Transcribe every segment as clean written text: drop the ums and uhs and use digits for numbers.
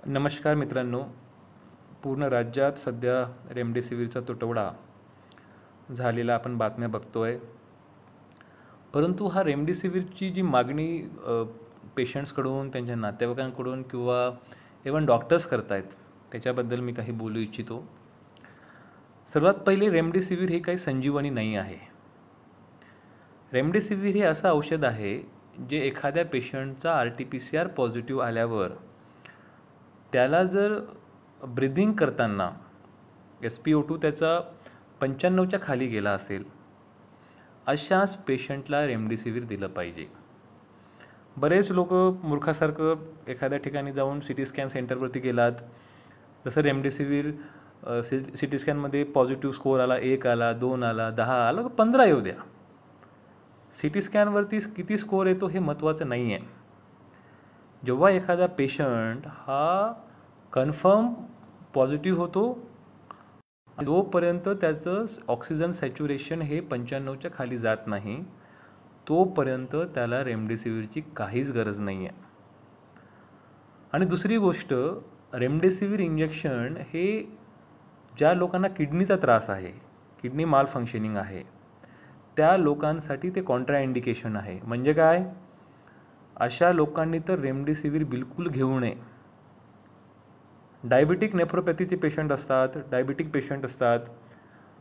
नमस्कार मित्रांनो. पूर्ण राज्यात सध्या रेमडेसिवीरचा तुटवडा झालेला आपण बातम्या बघतोय. परंतु हा रेमडेसिवीरची जी मागणी पेशंट्सकडून, त्यांच्या नातेवाईकांकडून किंवा इव्हन डॉक्टर्स करतायत, त्याच्याबद्दल मी काही बोलू इच्छितो. सर्वात पहिले, रेमडेसिवीर हे काही संजीवनी नाही आहे. रेमडेसिवीर हे असं औषध आहे जे एखाद्या पेशंटचा RT-PCR पॉझिटिव्ह आल्यावर त्याला जर ब्रिदिंग करताना SpO2 त्याचा 95च्या खाली गेला असेल, अशाच पेशंटला रेमडेसिवीर दिलं पाहिजे. बरेच लोक मूर्खासारखं एखाद्या ठिकाणी जाऊन CT स्कॅन सेंटरवरती गेलात. जसं रेमडेसिवीर CT स्कॅनमध्ये पॉझिटिव्ह स्कोअर आला, 1 आला, 2 आला, 10 आला, 15 येऊ द्या. CT स्कॅनवरती किती स्कोअर येतो हे महत्त्वाचं नाही आहे. जेव्हा एखादा पेशंट हा कन्फर्म पॉझिटिव्ह होतो, जोपर्यंत त्याचं ऑक्सिजन सॅच्युरेशन हे 95च्या खाली जात नाही, तोपर्यंत त्याला रेमडेसिवीरची काहीच गरज नाही आहे. आणि दुसरी गोष्ट, रेमडेसिवीर इंजेक्शन हे ज्या लोकांना किडनीचा त्रास आहे, किडनी माल फंक्शनिंग आहे, त्या लोकांसाठी ते कॉन्ट्रा इंडिकेशन आहे. म्हणजे काय? अशा लोकांनी तर रेमडेसिवीर बिलकुल घेऊ नये. डायबिटिक नेफ्रोपॅथीचे पेशंट असतात, डायबिटिक पेशंट असतात,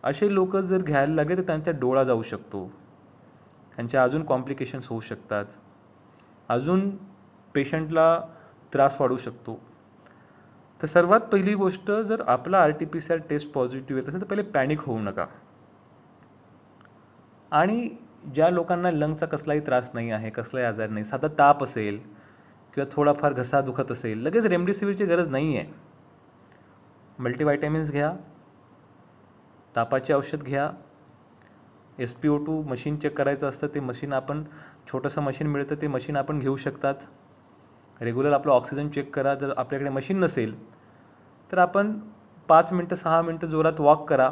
असे लोक जर घ्यायला लागले तर त्यांचा डोळा जाऊ शकतो, त्यांच्या अजून कॉम्प्लिकेशन्स होऊ शकतात, अजून पेशंटला त्रास वाढू शकतो. तर सर्वात पहिली गोष्ट, जर आपला RT-PCR टेस्ट पॉझिटिव्ह येत असेल तर पहिले पॅनिक होऊ नका. आणि ज्या लोकांना लंगचा कसलाही त्रास नाही आहे, कसलाही आजार नाही, साधा ताप असेल किंवा थोडाफार घसा दुखत असेल, लगेच रेमडेसिवीरची गरज नाही आहे. मल्टीव्हिटॅमिन्स घ्या, तापाचे औषध घ्या, SpO2 मशीन चेक करायचं असतं, ते मशीन आपण, छोटंसं मशीन मिळतं, ते मशीन आपण घेऊ शकतात. रेग्युलर आपलं ऑक्सिजन चेक करा. जर आपल्याकडे मशीन नसेल तर आपण 5 मिनटं 6 मिनटं जोरात वॉक करा,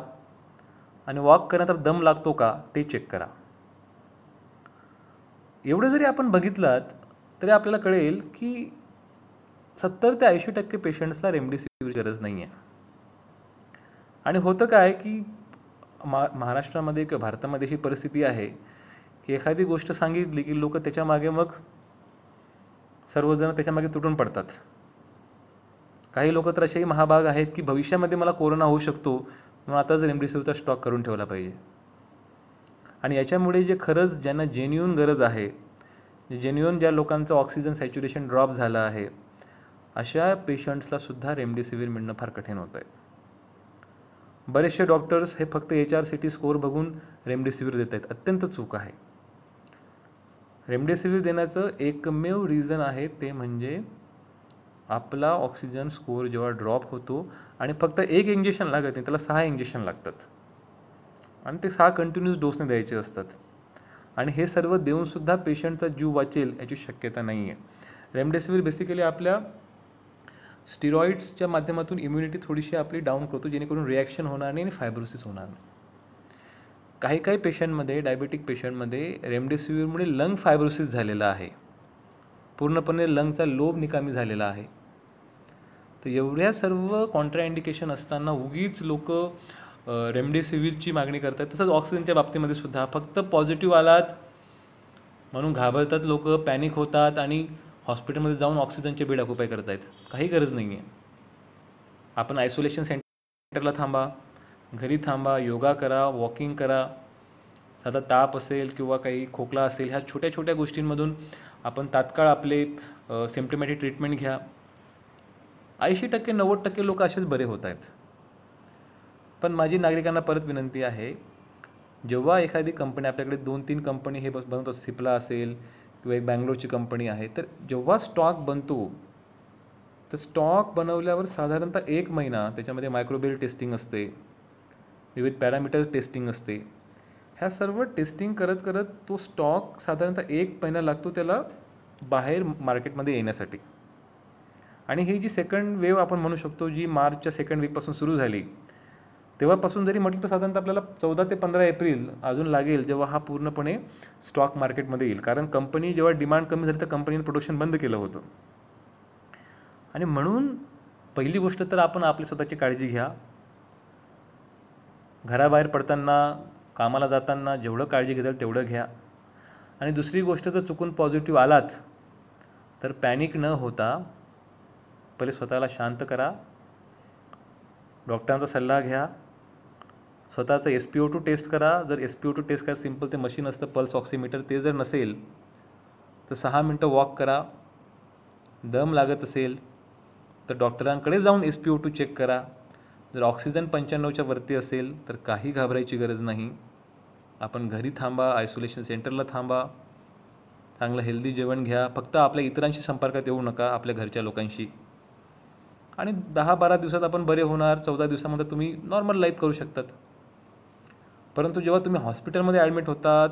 आणि वॉक करण्यात दम लागतो का ते चेक करा. एवढं जरी आपण बघितलात तरी आपल्याला कळेल की 70 ते 80% पेशंट्सला रेमडेसिवीर गरज नाही आहे. आणि होतं काय की महाराष्ट्रामध्ये किंवा भारतामध्ये ही परिस्थिती आहे की एखादी गोष्ट सांगितली की लोक त्याच्यामागे, मग सर्वजण त्याच्यामागे तुटून पडतात. काही लोक तर असेही महाभाग आहेत की भविष्यामध्ये मला कोरोना होऊ शकतो, म्हणून आताच रेमडेसिवीरचा स्टॉक करून ठेवला पाहिजे. आणि याच्यामुळे जे खरंच ज्यांना जेन्युइन गरज आहे, जेन्युइन ज्या लोकांचं ऑक्सिजन सॅच्युरेशन ड्रॉप झालं आहे, अशा पेशंट्सला सुद्धा रेमडेसिवीर मिळणं फार कठीण होतं आहे. बरेचसे डॉक्टर्स हे फक्त HRCT स्कोअर बघून रेमडेसिवीर देत आहेत. अत्यंत चूक आहे. रेमडेसिवीर देण्याचं एकमेव रिझन आहे ते म्हणजे आपला ऑक्सिजन स्कोअर जेव्हा ड्रॉप होतो, आणि फक्त एक इंजेक्शन लागत नाही, त्याला 6 इंजेक्शन लागतात, आणि ते 6 कंटिन्यूस डोसने द्यायचे असतात. आणि हे सर्व देऊनसुद्धा पेशंटचा जीव वाचेल याची शक्यता नाही आहे. रेमडेसिवीर बेसिकली आपल्या स्टिरॉइड्सच्या माध्यमातून इम्युनिटी थोडीशी आपली डाऊन करतो, जेणेकरून रिॲक्शन होणार नाही आणि फायब्रोसिस होणार नाही. काही पेशंटमध्ये, डायबेटिक पेशंटमध्ये रेमडेसिवीरमुळे लंग फायब्रोसिस झालेला आहे, पूर्णपणे लंगचा लोब निकामी झालेला आहे. तर एवढ्या सर्व कॉन्ट्रा इंडिकेशन असताना उगीच लोक रेमडेसिवीरची मागणी करतात. तसंच ऑक्सिजनच्या बाबतीमध्ये सुद्धा फक्त पॉझिटिव्ह आलात म्हणून घाबरतात लोक, पॅनिक होतात आणि हॉस्पिटलमध्ये जाऊन ऑक्सिजनचे बेड ऑक्युपाय करतायत. काही गरज नाही आहे. आपण आयसोलेशन सेंटरला थांबा, घरी थांबा, योगा करा, वॉकिंग करा. साधा ताप असेल किंवा काही खोकला असेल, ह्या छोट्या छोट्या गोष्टींमधून आपण तात्काळ आपले सिम्प्टमॅटिक ट्रीटमेंट घ्या. 80% 90% लोक असेच बरे होत आहेत. पण माझी नागरिकांना परत विनंती आहे, जेव्हा एखादी कंपनी, आपल्याकडे 2-3 कंपनी हे बनवतात, सिप्ला असेल किंवा एक बँगलोरची कंपनी आहे, तर जेव्हा स्टॉक बनतो तर स्टॉक बनवल्यावर साधारणतः 1 महिना त्याच्यामध्ये मायक्रोबियल टेस्टिंग असते, विविध पॅरामीटर टेस्टिंग असते. ह्या सर्व टेस्टिंग करत करत तो स्टॉक साधारणतः 1 महिना लागतो त्याला बाहेर मार्केटमध्ये येण्यासाठी. आणि ही जी सेकंड वेव्ह आपण म्हणू शकतो, जी मार्चच्या सेकंड वीकपासून सुरू झाली, तेव्हापासून जरी म्हटलं तर साधारणतः आपल्याला 14 ते 15 एप्रिल अजून लागेल, जेव्हा हा पूर्णपणे स्टॉक मार्केटमध्ये येईल. कारण कंपनी जेव्हा डिमांड कमी झाली तर कंपनीने प्रोडक्शन बंद केलं होतं. आणि म्हणून पहिली गोष्ट तर आपण आपली स्वतःची काळजी घ्या. घराबाहेर पडताना, कामाला जाताना जेवढं काळजी घेताल तेवढं घ्या. आणि दुसरी गोष्ट, जर चुकून पॉझिटिव्ह आलात तर पॅनिक न होता पहिले स्वतःला शांत करा, डॉक्टरांचा सल्ला घ्या, स्वतःचं SpO2 टेस्ट करा. जर SpO2 टेस्ट करायचं सिम्पल ते मशीन असतं पल्स ऑक्सिमीटर, ते जर नसेल तर 6 मिनटं वॉक करा. दम लागत असेल तर डॉक्टरांकडे जाऊन SpO2 चेक करा. जर ऑक्सिजन 95च्या वरती असेल तर काही घाबरायची गरज नाही. आपण घरी थांबा, आयसोलेशन सेंटरला थांबा, चांगलं हेल्दी जेवण घ्या. फक्त आपल्या इतरांशी संपर्कात येऊ नका, आपल्या घरच्या लोकांशी. आणि 10-12 दिवसात आपण बरे होणार. 14 दिवसामध्ये तुम्ही नॉर्मल लाईफ करू शकतात. परंतु जेव्हा तुम्ही हॉस्पिटलमध्ये ॲडमिट होतात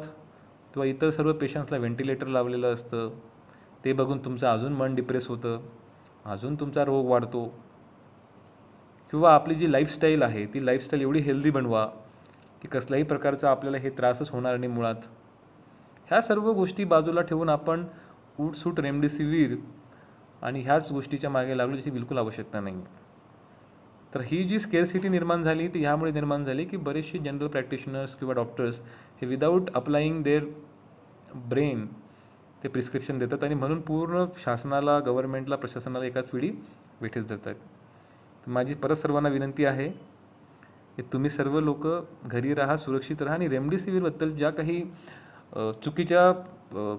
तेव्हा इतर सर्व पेशंट्सला व्हेंटिलेटर लावलेलं असतं. ते बघून तुमचं अजून मन डिप्रेस होतं, अजून तुमचा रोग वाढतो. किंवा आपली जी लाईफस्टाईल आहे ती लाईफस्टाईल एवढी हेल्दी बनवा की कसल्याही प्रकारचा आपल्याला हे त्रासच होणार नाही मुळात. ह्या सर्व गोष्टी बाजूला ठेवून आपण उठसूट रेमडेसिवीर आणि ह्याच गोष्टीच्या मागे लागलो, ज्याची बिलकुल आवश्यकता नाही. तर ही जी स्केअरसिटी निर्माण झाली ती ह्यामुळे निर्माण झाली की बरेचसे जनरल प्रॅक्टिशनर्स किंवा डॉक्टर्स हे विदाऊट अप्लाइंग देअर ब्रेन ते प्रिस्क्रिप्शन देतात आणि म्हणून पूर्ण शासनाला, गव्हर्नमेंटला, प्रशासनाला एकाच वेळी वेठीस धरतात. तर माझी परत सर्वांना विनंती आहे की तुम्ही सर्व लोक घरी राहा, सुरक्षित राहा. आणि रेमडेसिवीरबद्दल ज्या काही चुकीच्या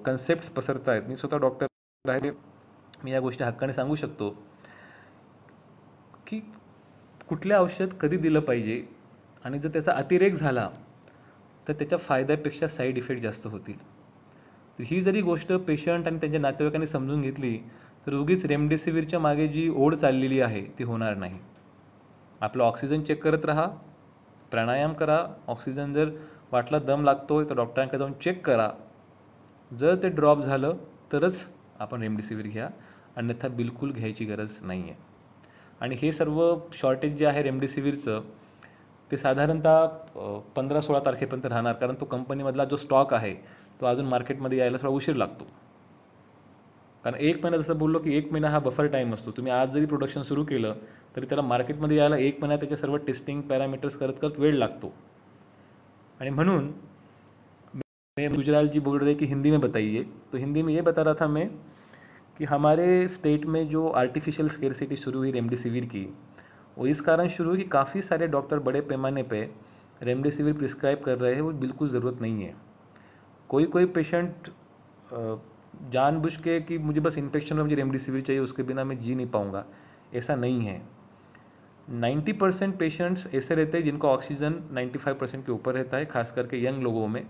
कन्सेप्ट्स पसरत आहेत, मी स्वतः डॉक्टर आहे, मी या गोष्टी हक्काने सांगू शकतो की कुठले औषध कधी दिलं पाहिजे आणि जर त्याचा अतिरेक झाला तर त्याच्या फायद्यापेक्षा साईड इफेक्ट जास्त होतील. ही जरी गोष्ट पेशंट आणि त्यांच्या नातेवाईकांनी समजून घेतली तर उगीच रेमडेसिवीरच्या मागे जी ओढ चाललेली आहे ती होणार नाही. आपलं ऑक्सिजन चेक करत राहा, प्राणायाम करा. ऑक्सिजन जर वाटला दम लागतोय तर डॉक्टरांकडे जाऊन चेक करा. जर ते ड्रॉप झालं तरच आपण रेमडेसिवीर घ्या, अन्यथा बिलकुल घ्यायची गरज नाही आहे. आणि हे सर्व शॉर्टेज जे आहे रेमडेसिवीरचं ते साधारणतः 15-16 तारखेपर्यंत राहणार, कारण तो कंपनीमधला जो स्टॉक आहे तो अजून मार्केटमध्ये यायला थोडा उशीर लागतो. कारण 1 महिना, जसं बोललो की 1 महिना हा बफर टाईम असतो. तुम्ही आज जरी प्रोडक्शन सुरू केलं तरी त्याला मार्केटमध्ये यायला 1 महिना त्याच्या सर्व टेस्टिंग पॅरामीटर्स करत करत वेळ लागतो. आणि म्हणून मैं गुजराल जी बोल रहे कि हिंदी में बताइए, तो हिंदी में ये बता रहा था मैं कि हमारे स्टेट में जो आर्टिफिशियल स्केरसिटी शुरू हुई रेमडेसिवीर की, वो इस कारण शुरू हुई कि काफ़ी सारे डॉक्टर बड़े पैमाने पे रेमडेसिवीर प्रिस्क्राइब कर रहे हैं, वो बिल्कुल ज़रूरत नहीं है. कोई पेशेंट जानबूझ के कि मुझे बस इन्फेक्शन में मुझे रेमडेसिवीर चाहिए, उसके बिना मैं जी नहीं पाऊँगा, ऐसा नहीं है. 90% पेशेंट्स ऐसे रहते हैं जिनका ऑक्सीजन 95% के ऊपर रहता है, खास करके यंग लोगों में.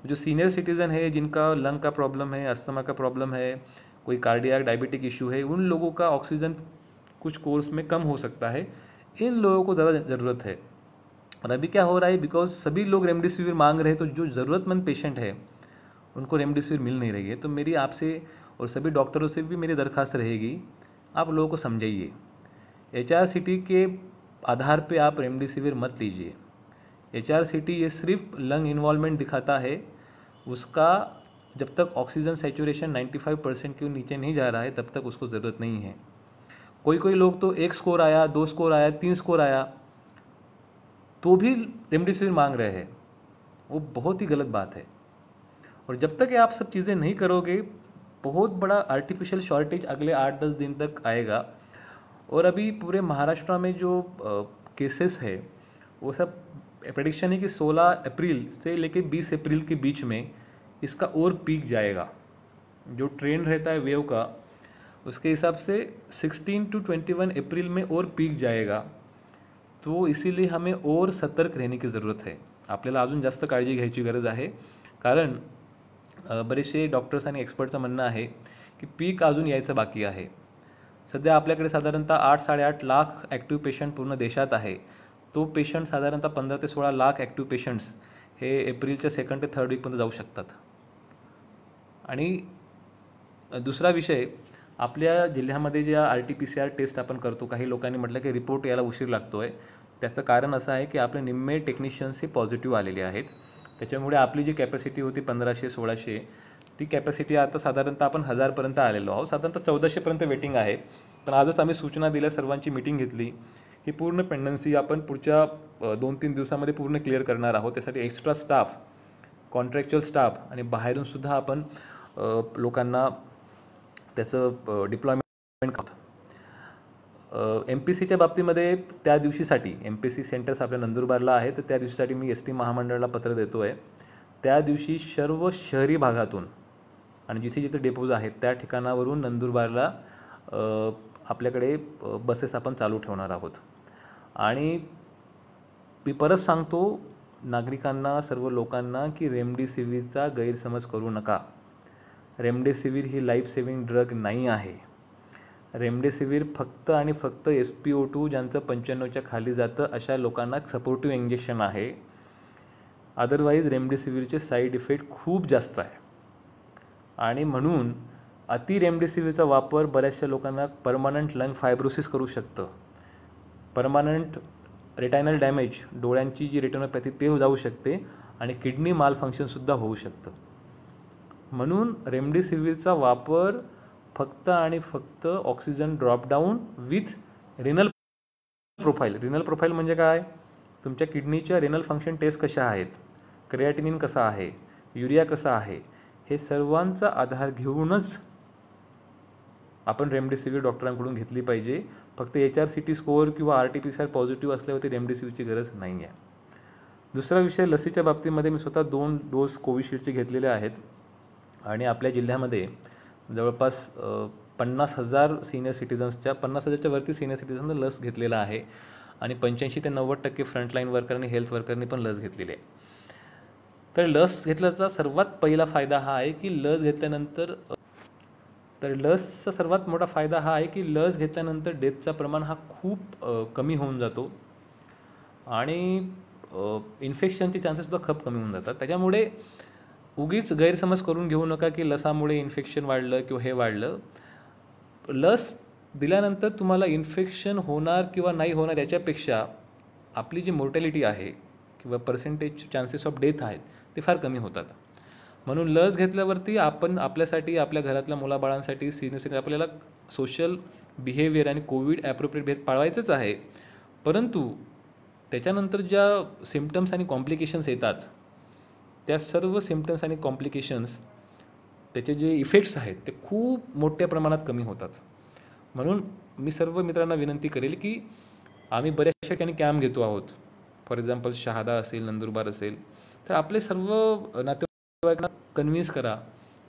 जो सीनियर सिटीज़न है, जिनका लंग का प्रॉब्लम है, अस्थमा का प्रॉब्लम है, कोई कार्डियक डायबिटिक इशू है, उन लोगों का ऑक्सीजन कुछ कोर्स में कम हो सकता है. इन लोगों को ज़्यादा ज़रूरत है. और अभी क्या हो रहा है, बिकॉज सभी लोग रेमडेसिवीर मांग रहे हैं तो जो ज़रूरतमंद पेशेंट है उनको रेमडेसिवीर मिल नहीं रही है. तो मेरी आपसे और सभी डॉक्टरों से भी मेरी दरख्वास्त रहेगी, आप लोगों को समझाइए. HRCT के आधार पे आप रेमडेसिवीर मत लीजिए. HRCT ये सिर्फ लंग इन्वॉल्वमेंट दिखाता है. उसका जब तक ऑक्सीजन सैचुरेशन 95% के नीचे नहीं जा रहा है तब तक उसको ज़रूरत नहीं है. कोई लोग तो 1 स्कोर आया, 2 स्कोर आया, 3 स्कोर आया तो भी रेमडेसिवीर मांग रहे हैं. वो बहुत ही गलत बात है. और जब तक ये आप सब चीज़ें नहीं करोगे, बहुत बड़ा आर्टिफिशियल शॉर्टेज अगले 8-10 दिन तक आएगा. और अभी पूरे महाराष्ट्र में जो केसेस है वो सब प्रेडिक्शन है कि 16 अप्रैल से लेकर 20 अप्रैल के बीच में इसका और पीक जाएगा. जो ट्रेंड रहता है वेव का, उसके हिसाब से 16 to 21 अप्रैल में और पीक जाएगा. तो इसीलिए हमें और सतर्क रहने की ज़रूरत है. आपल्याला अजून जास्त काळजी घ्यायची गरज आहे. कारण बरेचसे डॉक्टर्स आणि एक्सपर्टचं म्हणणं आहे की पीक अजून यायचं बाकी आहे. सध्या आपल्याकडे साधारणतः 8-8.5 लाख ॲक्टिव्ह पेशंट पूर्ण देशात आहे. तो पेशंट साधारणतः 15 ते 16 लाख ॲक्टिव्ह पेशंट्स हे एप्रिलच्या 2nd ते 3rd वीकपर्यंत जाऊ शकतात. आणि दुसरा विषय, आपल्या जिल्ह्यामध्ये ज्या RT-PCR टेस्ट आपण करतो, काही लोकांनी म्हटलं की रिपोर्ट यायला उशीर लागतोय. त्याचं कारण असं आहे की आपले निम्मे टेक्निशियन्स हे पॉझिटिव्ह आलेले आहेत. त्याच्यामुळे आपली जी कॅपॅसिटी होती 1500-1600, ती कॅपॅसिटी आता साधारणतः आपण 1000पर्यंत आलेलो आहोत. साधारणतः 1400पर्यंत वेटिंग आहे. पण आजच आम्ही सूचना दिल्या, सर्वांची मीटिंग घेतली. ही पूर्ण पेंडन्सी आपण पुढच्या 2-3 दिवसामध्ये पूर्ण क्लिअर करणार आहोत. त्यासाठी एक्स्ट्रा स्टाफ, कॉन्ट्रॅक्च्युअल स्टाफ आणि बाहेरून सुद्धा आपण लोकांना त्याचं डिप्लॉयमेंट करतो. MPCच्या बाबतीमध्ये त्या दिवशीसाठी MPC सेंटर्स आपल्या नंदुरबारला आहे, तर त्या दिवशीसाठी मी ST महामंडळाला पत्र देतो आहे. त्या दिवशी सर्व शहरी भागातून आणि जिथे जिथे डेपोज आहेत त्या ठिकाणावरून नंदुरबारला आपल्याकडे बसेस आपण चालू ठेवणार आहोत. आणि मी परत सांगतो नागरिकांना, सर्व लोकांना, की रेमडेसिवीरचा गैरसमज करू नका. रेमडेसिवीर ही लाईफ सेव्हिंग ड्रग नाही आहे. रेमडेसिवीर फक्त आणि फक्त SpO2 ज्यांचं 95च्या खाली जातं अशा लोकांना सपोर्टिव्ह इंजेक्शन आहे. अदरवाईज रेमडेसिवीरचे साईड इफेक्ट खूप जास्त आहे आणि म्हणून अति रेमडेसिवीरचा वापर बऱ्याचशा लोकांना परमनंट लंग फायब्रोसिस करू शकतं. परमनंट रेटायनल डॅमेज, डोळ्यांची जी रेटिनोपॅथी ते जाऊ शकते आणि किडनी मालफंक्शनसुद्धा होऊ शकतं. म्हणून रेमडेसिवीरचा वापर फक्त आणि फक्त oxygen dropdown with renal profile. Renal profile म्हणजे काय? तुमच्या किडनीच्या रिनल फंक्शन टेस्ट कशा आहेत, क्रिएटिनिन कसा आहे, युरिया कसा आहे, हे सर्वांचा आधार घेऊनच आपण रेमडेसिवीर डॉक्टरांकडून घेतली पाहिजे. फक्त HRCT स्कोअर किंवा RT-PCR पॉझिटिव्ह असल्यावरती रेमडेसिवीरची गरज नाही आहे. दुसरा विषय, लसीच्या बाबतीमध्ये मी स्वतः 2 डोस कोविशिल्डचे घेतलेले आहेत आणि आपल्या जिल्ह्यामध्ये जवळपास 50,000 सिनियर सिटीजन्सच्या 50,000च्या वरती सिनियर सिटीजन्सनं लस घेतलेला आहे आणि 85 ते 90% फ्रंटलाईन वर्करनी, हेल्थ वर्करनी पण लस घेतलेली आहे. तर लस घेतल्याचा सर्वात पहिला फायदा हा आहे की लस घेतल्यानंतर लस घेतल्यानंतर डेथचा प्रमाण हा खूप कमी होऊन जातो आणि इन्फेक्शनचे चान्सेससुद्धा खूप कमी होऊन जातात. त्याच्यामुळे उगीच गैरसमज करून घेऊ नका की लसामुळे इन्फेक्शन वाढलं किंवा हे वाढलं. लस दिल्यानंतर तुम्हाला इन्फेक्शन होणार किंवा नाही होणार याच्यापेक्षा आपली जी मोर्टॅलिटी आहे किंवा पर्सेंटेज चान्सेस ऑफ डेथ आहेत ते फार कमी होतात. म्हणून लस घेतल्यावरती आपण आपल्यासाठी, आपल्या घरातल्या मुलाबाळांसाठी, सिनियर आपल्याला सोशल बिहेवियर आणि कोविड ॲप्रोप्रिएट बिहेवियर पाळवायचंच आहे. परंतु त्याच्यानंतर ज्या सिम्पटम्स आणि कॉम्प्लिकेशन्स येतात त्या सर्व सिम्पटम्स आणि कॉम्प्लिकेशन्स, त्याचे जे इफेक्ट्स आहेत ते खूप मोठ्या प्रमाणात कमी होतात. म्हणून मी सर्व मित्रांना विनंती करेल की आम्ही बऱ्याचशा ठिकाणी कॅम्प घेतो आहोत. फॉर एक्झाम्पल शहादा असेल, नंदुरबार असेल, तर आपले सर्व नातेवाईकांना कन्व्हिन्स करा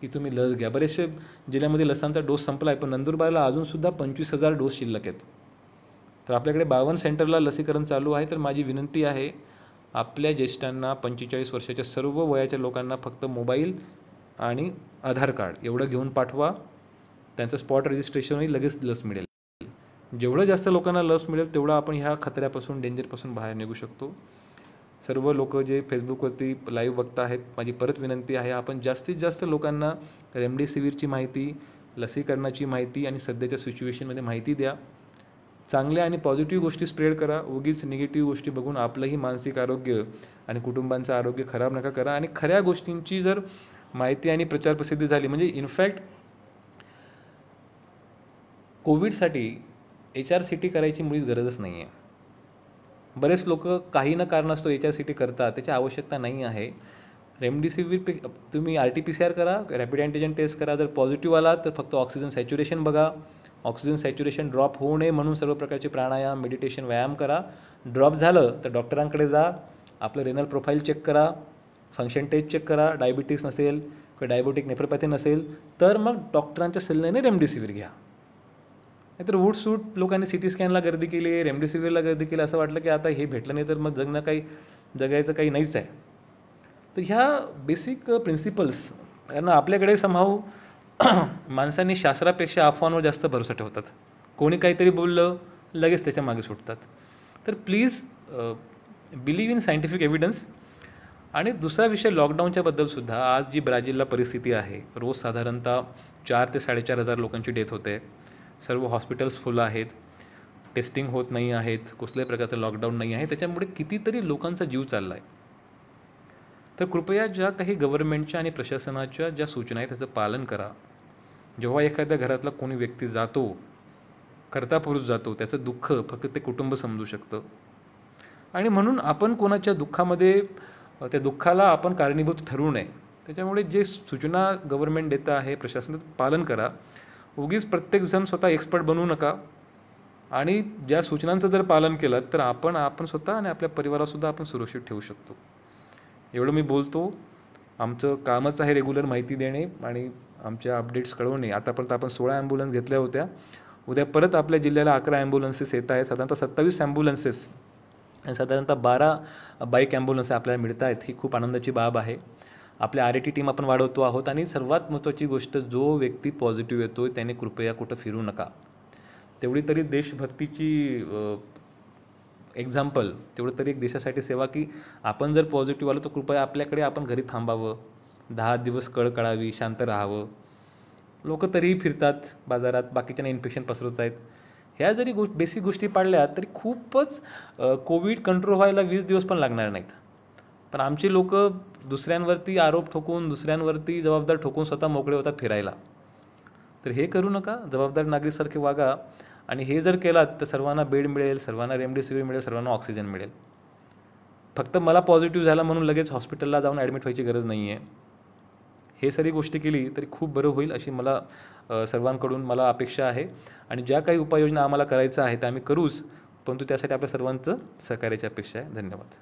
की तुम्ही लस घ्या. बरेचसे जिल्ह्यामध्ये लसांचा डोस संपला आहे, पण नंदुरबारला अजूनसुद्धा 25,000 डोस शिल्लक आहेत. तर आपल्याकडे 52 सेंटरला लसीकरण चालू आहे. तर माझी विनंती आहे आपल्या ज्येष्ठांना, 45 वर्षाच्या सर्व वयाच्या लोकांना फक्त मोबाईल आणि आधार कार्ड एवढं घेऊन पाठवा. त्यांचं स्पॉट रजिस्ट्रेशनही लगेच लस मिळेल. जेवढं जास्त लोकांना लस मिळेल तेवढं आपण ह्या खतऱ्यापासून, डेंजरपासून बाहेर निघू शकतो. सर्व लोक जे फेसबुकवरती लाईव्ह बघत आहेत, माझी परत विनंती आहे आपण जास्तीत जास्त लोकांना रेमडेसिवीरची माहिती, लसीकरणाची माहिती आणि सध्याच्या सिच्युएशनमध्ये माहिती द्या. चांगल्या आणि पॉझिटिव्ह गोष्टी स्प्रेड करा. उगीच निगेटिव्ह गोष्टी बघून आपलंही मानसिक आरोग्य आणि कुटुंबांचं आरोग्य खराब नका करा. आणि खऱ्या गोष्टींची जर माहिती आणि प्रचार प्रसिद्धी झाली, म्हणजे इनफॅक्ट कोविडसाठी HRCT करायची मुळीच गरजच नाही आहे. बरेच लोक काही ना कारणास्तव HRCT करतात, त्याची आवश्यकता नाही आहे. रेमडेसिवीर तुम्ही RT-PCR करा, रॅपिड अँटीजन टेस्ट करा. जर पॉझिटिव्ह आला तर फक्त ऑक्सिजन सॅच्युरेशन बघा. ऑक्सिजन सॅच्युरेशन ड्रॉप होऊ नये म्हणून सर्व प्रकारचे प्राणायाम, मेडिटेशन, व्यायाम करा. ड्रॉप झालं तर डॉक्टरांकडे जा, आपलं रेनल प्रोफाईल चेक करा, फंक्शन टेस्ट चेक करा. डायबिटीस नसेल किंवा डायबेटिक नेफ्रोपॅथी नसेल तर मग डॉक्टरांच्या सल्ल्याने रेमडेसिवीर घ्या. नाहीतर उठसूट लोकांनी CT स्कॅनला गर्दी केली, रेमडेसिवीरला गर्दी केली, असं वाटलं की आता हे भेटलं नाही तर मग जगायचं काही नाहीच आहे. तर ह्या बेसिक प्रिन्सिपल्स यांना आपल्याकडे समहाऊ माणसांनी शास्त्रापेक्षा अफवांवर जास्त भरोसा ठेवतात. कोणी काहीतरी बोललं लगेच त्याच्या मागे सुटतात. तर please believe in scientific evidence. आणि दुसरा विषय लॉकडाऊनच्या बद्दलसुद्धा, आज जी ब्राझीलला परिस्थिती आहे, रोज साधारणतः 4,000 ते 4,500 लोकांची डेथ होते. सर्व हॉस्पिटल्स फुल आहेत, टेस्टिंग होत नाही आहेत, कुठल्याही प्रकारचं लॉकडाऊन नाही आहे. त्याच्यामुळे कितीतरी लोकांचा जीव चालला आहे. तर कृपया ज्या काही गव्हर्नमेंटच्या आणि प्रशासनाच्या ज्या सूचना आहेत त्याचं पालन करा. जेव्हा एखाद्या घरातला कोणी व्यक्ती जातो करता पुरुष जातो, त्याचं दुःख फक्त ते कुटुंब समजू शकतं. आणि म्हणून आपण कोणाच्या दुःखामध्ये त्या दुःखाला आपण कारणीभूत ठरवू नये. त्याच्यामुळे जे सूचना गव्हर्नमेंट देतं आहे, प्रशासन पालन करा. उगीच प्रत्येकजण स्वतः एक्सपर्ट बनवू नका. आणि ज्या सूचनांचं जर पालन केलं तर आपण स्वतः आणि आपल्या परिवारासुद्धा आपण सुरक्षित ठेवू शकतो. एवढं मी बोलतो. आमचं कामच आहे रेग्युलर माहिती देणे आणि आमच्या अपडेट्स कळवणे. आतापर्यंत आपण 16 ॲम्ब्युलन्स घेतल्या होत्या. उद्या परत आपल्या जिल्ह्याला 11 ॲम्ब्युलन्सेस येत आहेत. साधारणतः 27 ॲम्ब्युलन्सेस आणि साधारणतः 12 बाईक ॲम्ब्युलन्स आपल्याला मिळत आहेत. ही खूप आनंदाची बाब आहे. आपल्या RAT टीम आपण वाढवतो आहोत. आणि सर्वात महत्त्वाची गोष्ट, जो व्यक्ती पॉझिटिव्ह येतोय त्याने कृपया कुठं फिरू नका. तेवढी तरी देशभक्तीची एक्झाम्पल, तेवढं तरी एक देशासाठी सेवा, की आपण जर पॉझिटिव्ह आलो तर कृपया आपल्याकडे आपण घरी थांबावं, 10 दिवस कळावी, शांत राहावं. लोक तरीही फिरतात बाजारात, बाकीच्यांना इन्फेक्शन पसरवत आहेत. ह्या जरी बेसिक गोष्टी पाळल्या तरी खूपच कोविड कंट्रोल व्हायला 20 दिवस पण लागणार नाहीत. पण आमची लोक दुसऱ्यांवरती आरोप ठोकून, दुसऱ्यांवरती जबाबदार ठोकून स्वतः मोकळे होतात फिरायला. तर हे करू नका. जबाबदार नागरिकसारखे वागा. आणि हे जर केलात तर सर्वांना बेड मिळेल, सर्वांना रेमडेसिवीर मिळेल, सर्वांना ऑक्सिजन मिळेल. फक्त मला पॉझिटिव्ह झाला म्हणून लगेच हॉस्पिटलला जाऊन ॲडमिट व्हायची गरज नाही आहे. हे सारी गोष्टी केली तरी खूप बरं होईल अशी मला सर्वांकडून मला अपेक्षा आहे. आणि ज्या काही उपाययोजना आम्हाला करायच्या आहेत त्या आम्ही करूच, परंतु त्यासाठी आपल्या सर्वांचं सहकार्याची अपेक्षा आहे. धन्यवाद.